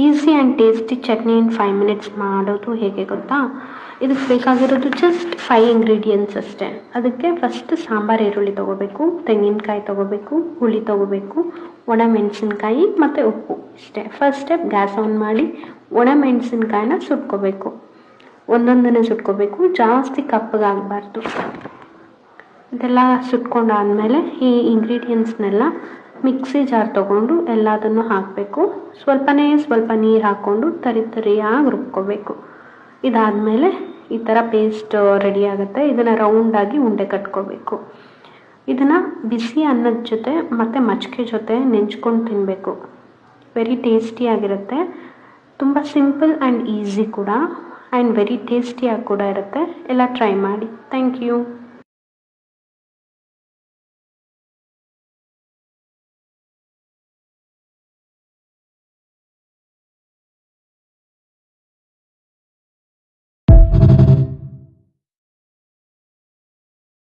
Easy and tasty chutney in 5 minutes ಮಾಡೋದು ಹೇಗೆ ಗೊತ್ತಾ? ಇದಕ್ಕೆ ಬೇಕಾಗಿರೋದು ಜಸ್ಟ್ 5 ಇಂಗ್ರೀಡಿಯೆಂಟ್ಸ್ ಅಷ್ಟೇ. ಅದಕ್ಕೆ ಫಸ್ಟ್ ಸಾಂಬಾರು ಈರುಳ್ಳಿ ತೊಗೋಬೇಕು, ತೆಂಗಿನಕಾಯಿ ತೊಗೋಬೇಕು, ಹುಳಿ ತೊಗೋಬೇಕು, ಒಣ ಮೆಣಸಿನ್ಕಾಯಿ ಮತ್ತು ಉಪ್ಪು ಇಷ್ಟೇ. ಫಸ್ಟ್ ಸ್ಟೆಪ್ ಗ್ಯಾಸ್ ಆನ್ ಮಾಡಿ ಒಣ ಮೆಣಸಿನ್ಕಾಯಿನ ಸುಟ್ಕೋಬೇಕು. ಒಂದೊಂದನ್ನೇ ಸುಟ್ಕೋಬೇಕು, ಜಾಸ್ತಿ ಕಪ್ಪಗಾಗಬಾರ್ದು. ಇದೆಲ್ಲ ಸುಟ್ಕೊಂಡಾದಮೇಲೆ ಈ ಇಂಗ್ರೀಡಿಯೆಂಟ್ಸ್ನೆಲ್ಲ ಮಿಕ್ಸಿ ಜಾರ್ ತೊಗೊಂಡು ಎಲ್ಲದನ್ನು ಹಾಕಬೇಕು. ಸ್ವಲ್ಪ ನೀರು ಹಾಕ್ಕೊಂಡು ತರಿಯಾಗಿ ರುಬ್ಕೋಬೇಕು. ಇದಾದಮೇಲೆ ಈ ಥರ ಪೇಸ್ಟ್ ರೆಡಿ ಆಗುತ್ತೆ. ಇದನ್ನು ರೌಂಡಾಗಿ ಉಂಡೆ ಕಟ್ಕೋಬೇಕು. ಇದನ್ನು ಬಿಸಿ ಅನ್ನದ ಜೊತೆ ಮತ್ತು ಮಜ್ಜಿಗೆ ಜೊತೆ ನೆಂಚ್ಕೊಂಡು ತಿನ್ನಬೇಕು. ವೆರಿ ಟೇಸ್ಟಿಯಾಗಿರುತ್ತೆ. ತುಂಬ ಸಿಂಪಲ್ ಆ್ಯಂಡ್ ಈಸಿ ಕೂಡ ಆ್ಯಂಡ್ ವೆರಿ ಟೇಸ್ಟಿಯಾಗಿ ಕೂಡ ಇರುತ್ತೆ. ಎಲ್ಲ ಟ್ರೈ ಮಾಡಿ. Thank you.